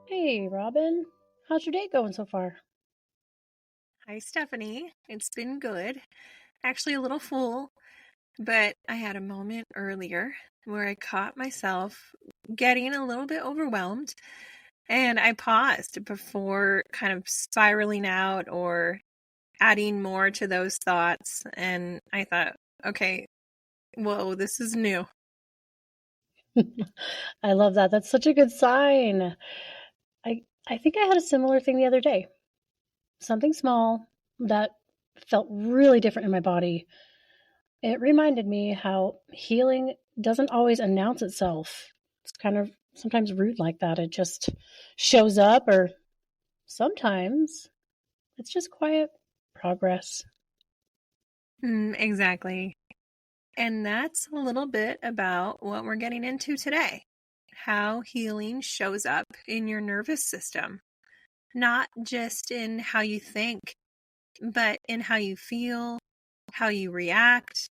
Hey, Robin. How's your day going so far? Hi, Stephanie. It's been good. Actually, a little full, but I had a moment earlier where I caught myself getting a little bit overwhelmed and I paused before kind of spiraling out or adding more to those thoughts. And I thought, okay, whoa, this is new. I love that. That's such a good sign. I think I had a similar thing the other day. Something small that felt really different in my body. It reminded me how healing doesn't always announce itself. It's kind of sometimes rude like that. It just shows up, or sometimes it's just quiet progress. Exactly. And that's a little bit about what we're getting into today. How healing shows up in your nervous system. Not just in how you think, but in how you feel, how you react,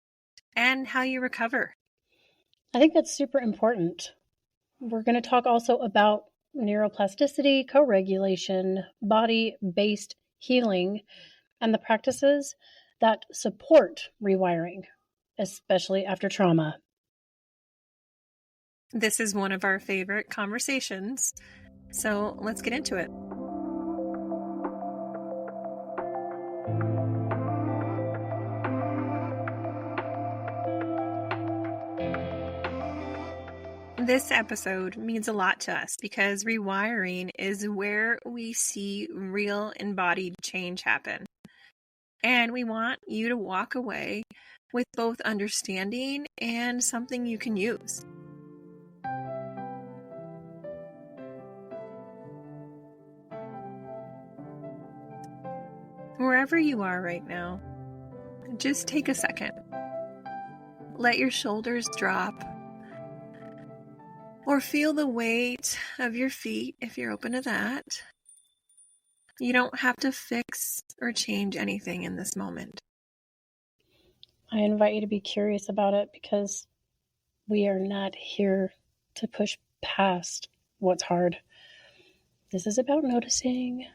and how you recover. I think that's super important. We're going to talk also about neuroplasticity, co regulation, body based healing, and the practices that support rewiring, especially after trauma. This is one of our favorite conversations, so let's get into it. This episode means a lot to us because rewiring is where we see real embodied change happen. And we want you to walk away with both understanding and something you can use. Wherever you are right now, just take a second. Let your shoulders drop, or feel the weight of your feet if you're open to that. You don't have to fix or change anything in this moment. I invite you to be curious about it because we are not here to push past what's hard. This is about noticing,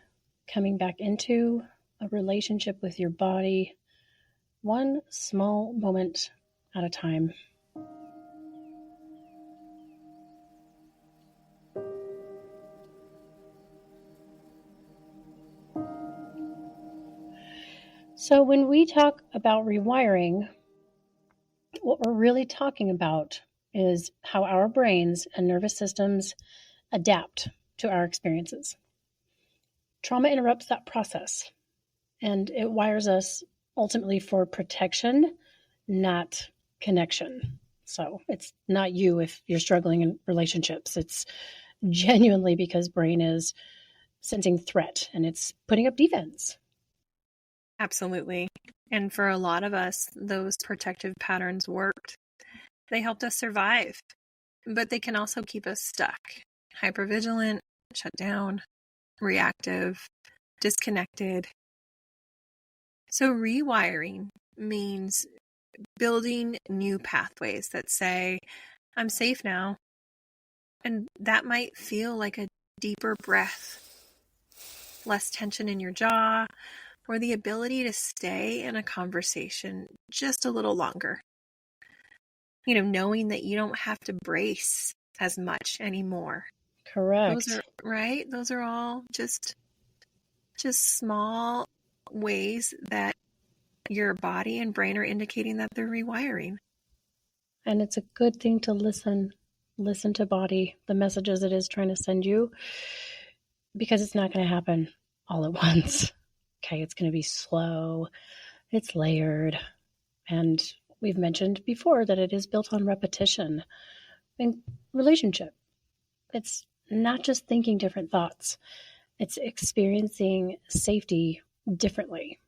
coming back into a relationship with your body, one small moment at a time. So, when we talk about rewiring, what we're really talking about is how our brains and nervous systems adapt to our experiences. Trauma interrupts that process and it wires us ultimately for protection, not connection. So, it's not you if you're struggling in relationships. It's genuinely because brain is sensing threat and it's putting up defense. Absolutely. And for a lot of us, those protective patterns worked. They helped us survive, but they can also keep us stuck, hypervigilant, shut down, reactive, disconnected. So rewiring means building new pathways that say, I'm safe now. And that might feel like a deeper breath, less tension in your jaw, or the ability to stay in a conversation just a little longer. Knowing that you don't have to brace as much anymore. Those Correct. are right. Those are all just small ways that your body and brain are indicating that they're rewiring. And it's a good thing to listen to body, the messages it is trying to send you, because it's not going to happen all at once. Okay, it's going to be slow, it's layered, and we've mentioned before that it is built on repetition. In relationship, it's not just thinking different thoughts, it's experiencing safety differently.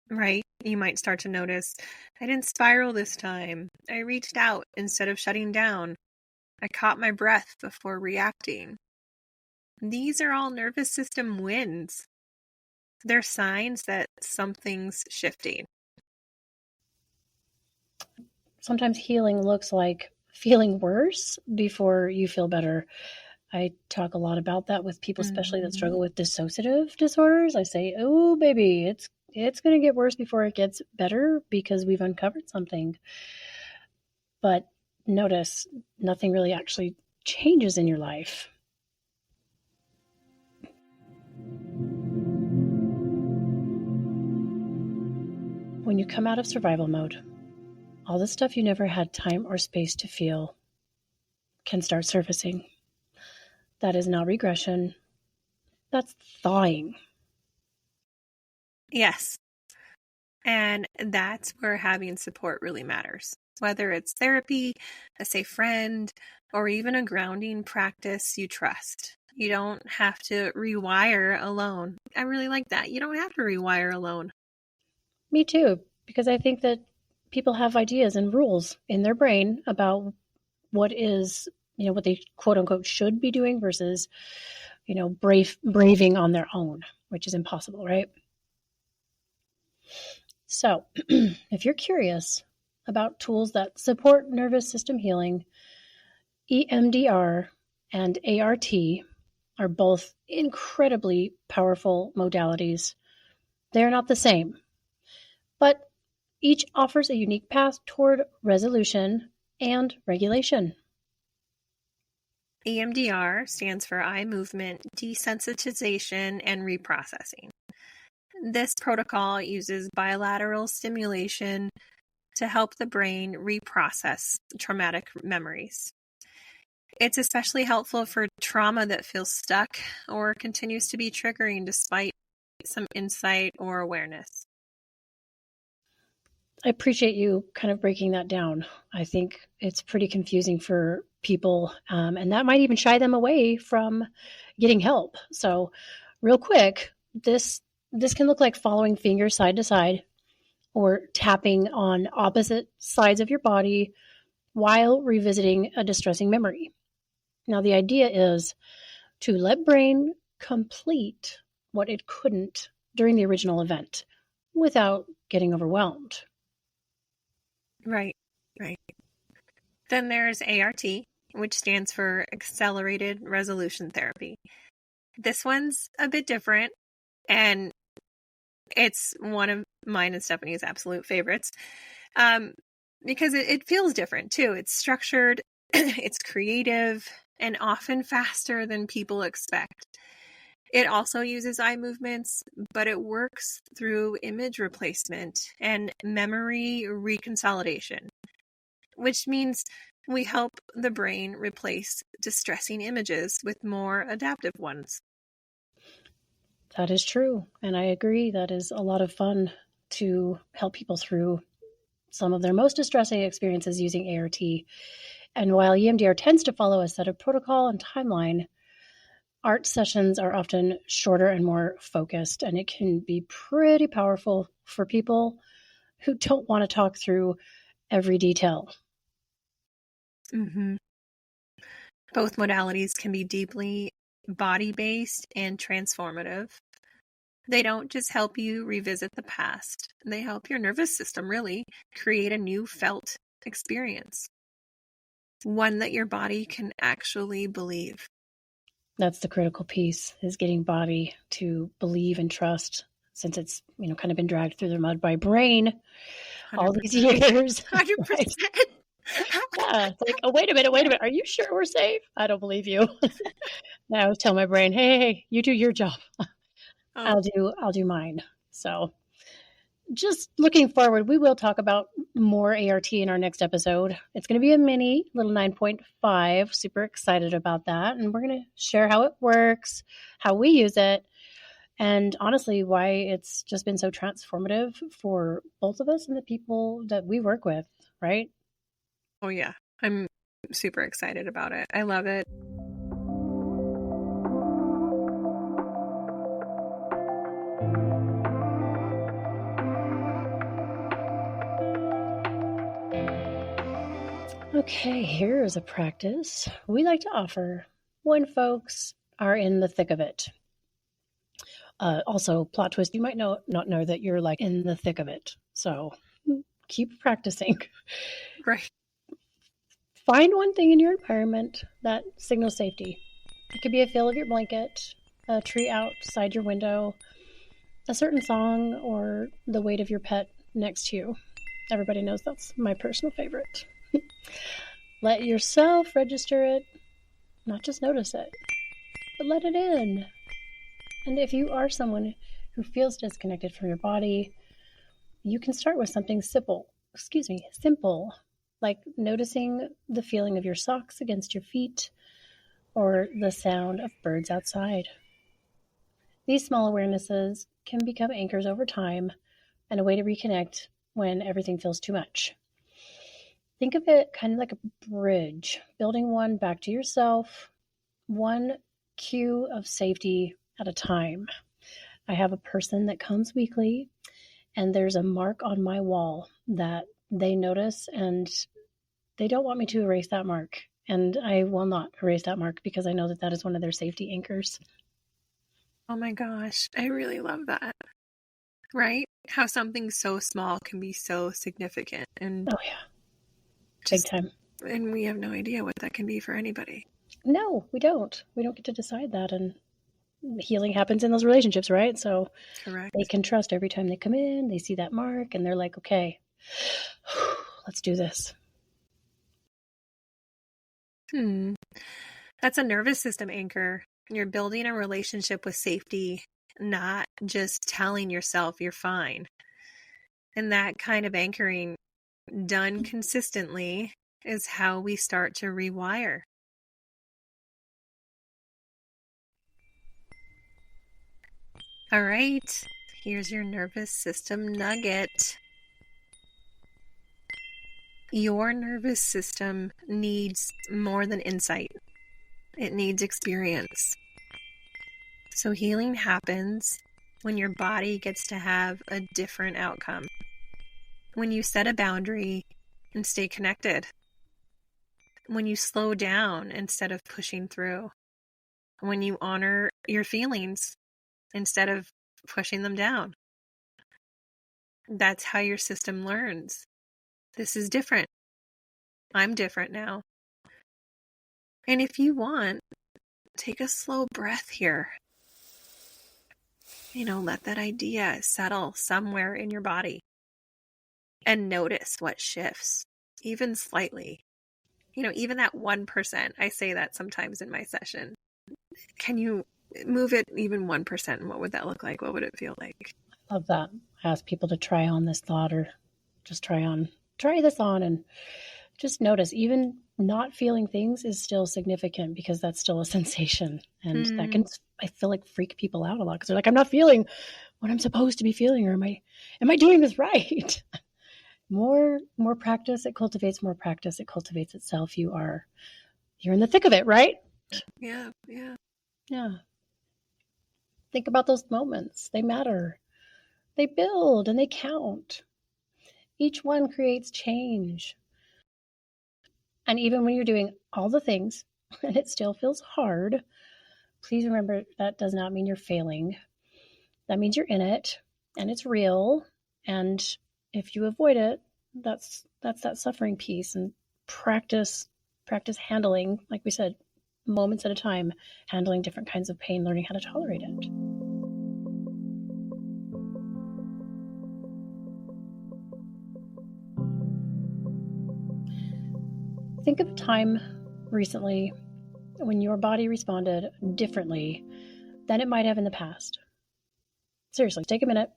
Right? You might start to notice, I didn't spiral this time. I reached out instead of shutting down. I caught my breath before reacting. These are all nervous system wins. They're signs that something's shifting. Sometimes healing looks like feeling worse before you feel better. I talk a lot about that with people, especially that struggle with dissociative disorders. I say, oh, baby, it's going to get worse before it gets better because we've uncovered something. But notice nothing really actually changes in your life. When you come out of survival mode, all the stuff you never had time or space to feel can start surfacing. That is not regression. That's thawing. Yes. And that's where having support really matters. Whether it's therapy, a safe friend, or even a grounding practice you trust. You don't have to rewire alone. I really like that. You don't have to rewire alone. Me too, because I think that people have ideas and rules in their brain about what is, what they quote unquote should be doing versus, braving on their own, which is impossible, right? So, if you're curious about tools that support nervous system healing, EMDR and ART are both incredibly powerful modalities. They're not the same, but each offers a unique path toward resolution and regulation. EMDR stands for eye movement desensitization and reprocessing. This protocol uses bilateral stimulation to help the brain reprocess traumatic memories. It's especially helpful for trauma that feels stuck or continues to be triggering despite some insight or awareness. I appreciate you kind of breaking that down. I think it's pretty confusing for people, and that might even shy them away from getting help. So, real quick, this can look like following fingers side to side or tapping on opposite sides of your body while revisiting a distressing memory. Now, the idea is to let brain complete what it couldn't during the original event without getting overwhelmed. Right. Then there's ART, which stands for Accelerated Resolution Therapy. This one's a bit different, and it's one of mine and Stephanie's absolute favorites, because it feels different too. It's structured, it's creative, and often faster than people expect. It also uses eye movements, but it works through image replacement and memory reconsolidation, which means we help the brain replace distressing images with more adaptive ones. That is true. And I agree. That is a lot of fun to help people through some of their most distressing experiences using ART. And while EMDR tends to follow a set of protocol and timeline, ART sessions are often shorter and more focused, and it can be pretty powerful for people who don't want to talk through every detail. Mm-hmm. Both modalities can be deeply body-based and transformative. They don't just help you revisit the past. They help your nervous system really create a new felt experience. One that your body can actually believe. That's the critical piece, is getting body to believe and trust, since it's, kind of been dragged through the mud by brain 100%. all these years. 100%. Right? Yeah, it's like, oh, wait a minute. Are you sure we're safe? I don't believe you. Now I always tell my brain, hey, you do your job. I'll do mine. So just looking forward, we will talk about more ART in our next episode. It's going to be a mini little 9.5. Super excited about that. And we're going to share how it works, how we use it, and honestly, why it's just been so transformative for both of us and the people that we work with, right? Oh, yeah. I'm super excited about it. I love it. Okay, here is a practice we like to offer when folks are in the thick of it. Also, plot twist, you might not know that you're like in the thick of it. So keep practicing. Right. Find one thing in your environment that signals safety. It could be a feel of your blanket, a tree outside your window, a certain song, or the weight of your pet next to you. Everybody knows that's my personal favorite. Let yourself register it, not just notice it, but let it in. And if you are someone who feels disconnected from your body, you can start with something simple, like noticing the feeling of your socks against your feet or the sound of birds outside. These small awarenesses can become anchors over time and a way to reconnect when everything feels too much. Think of it kind of like a bridge, building one back to yourself, one cue of safety at a time. I have a person that comes weekly, and there's a mark on my wall that they notice, and they don't want me to erase that mark. And I will not erase that mark because I know that that is one of their safety anchors. Oh my gosh, I really love that. Right? How something so small can be so significant and Oh, yeah. just, Big time. and we have no idea what that can be for anybody. No, we don't. We don't get to decide that. And healing happens in those relationships, right? So Correct. they can trust every time they come in, they see that mark, and they're like, okay, let's do this. That's a nervous system anchor. You're building a relationship with safety, not just telling yourself you're fine. And that kind of anchoring, done consistently, is how we start to rewire. All right, here's your nervous system nugget. Your nervous system needs more than insight. It needs experience. So healing happens when your body gets to have a different outcome. When you set a boundary and stay connected. When you slow down instead of pushing through. When you honor your feelings instead of pushing them down. That's how your system learns. This is different. I'm different now. And if you want, take a slow breath here. Let that idea settle somewhere in your body. And notice what shifts, even slightly. Even that 1%. I say that sometimes in my session. Can you move it even 1%? And what would that look like? What would it feel like? Love that. I ask people to try on this thought or just try this on and just notice even not feeling things is still significant because that's still a sensation. And that can, I feel like, freak people out a lot because they're like, I'm not feeling what I'm supposed to be feeling, or am I doing this right? More practice, it cultivates more practice. It cultivates itself. You're in the thick of it, right? Yeah. Yeah. Think about those moments. They matter. They build and they count. Each one creates change. And even when you're doing all the things and it still feels hard, please remember that does not mean you're failing. That means you're in it and it's real. And if you avoid it, that's that suffering piece. And practice handling, like we said, moments at a time, handling different kinds of pain, learning how to tolerate it. Think of a time recently when your body responded differently than it might have in the past. Seriously, take a minute,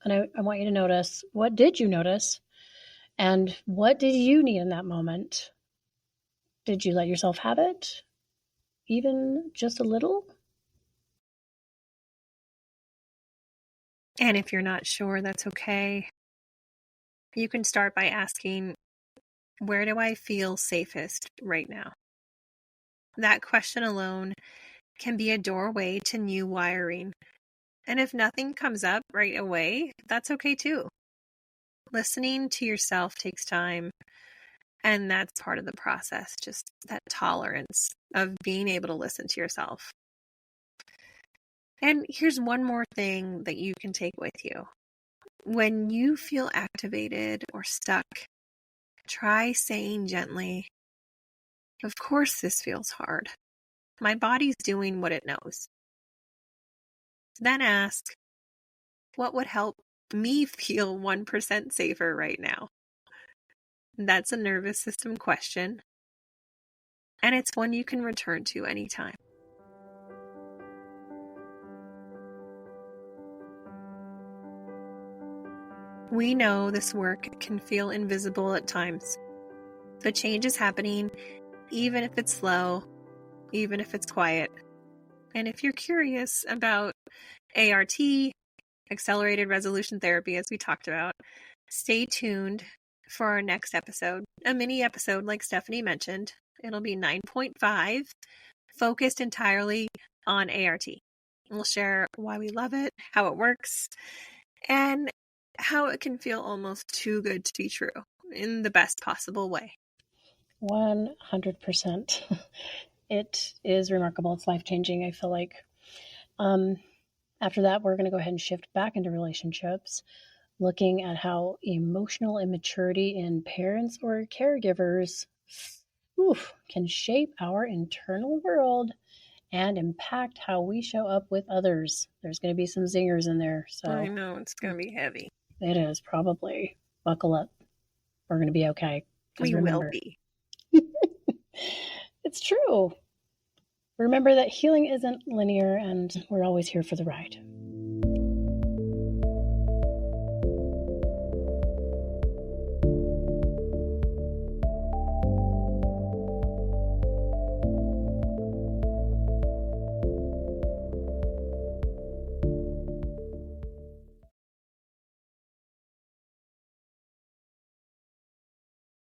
and I want you to notice, what did you notice and what did you need in that moment? Did you let yourself have it? Even just a little? And if you're not sure, that's okay. You can start by asking, where do I feel safest right now? That question alone can be a doorway to new wiring. And if nothing comes up right away, that's okay too. Listening to yourself takes time, and that's part of the process, just that tolerance of being able to listen to yourself. And here's one more thing that you can take with you. When you feel activated or stuck, try saying gently, of course this feels hard. My body's doing what it knows. Then ask, what would help me feel 1% safer right now? That's a nervous system question, and it's one you can return to anytime. We know this work can feel invisible at times, but change is happening even if it's slow, even if it's quiet. And if you're curious about ART, accelerated resolution therapy, as we talked about, stay tuned for our next episode, a mini episode like Stephanie mentioned. It'll be 9.5, focused entirely on ART. We'll share why we love it, how it works, and how it can feel almost too good to be true in the best possible way. 100%. It is remarkable. It's life-changing, I feel like. After that, we're going to go ahead and shift back into relationships, looking at how emotional immaturity in parents or caregivers can shape our internal world and impact how we show up with others. There's going to be some zingers in there. So I know, it's going to be heavy. It is, probably. Buckle up. We're going to be okay. We will be. It's true. Remember that healing isn't linear, and we're always here for the ride.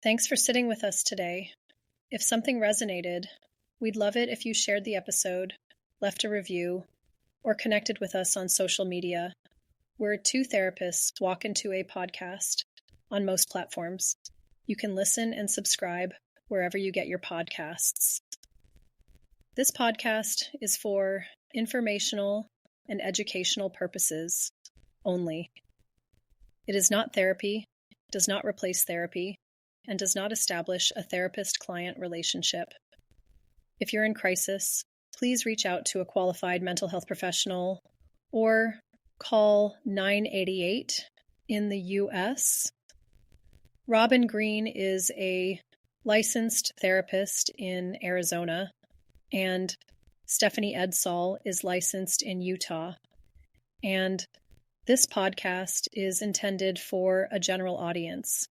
Thanks for sitting with us today. If something resonated, we'd love it if you shared the episode, left a review, or connected with us on social media. We're two therapists walk into a podcast on most platforms. You can listen and subscribe wherever you get your podcasts. This podcast is for informational and educational purposes only. It is not therapy, does not replace therapy, and does not establish a therapist-client relationship. If you're in crisis, please reach out to a qualified mental health professional or call 988 in the U.S. Robin Green is a licensed therapist in Arizona, and Stephanie Edsall is licensed in Utah. And this podcast is intended for a general audience.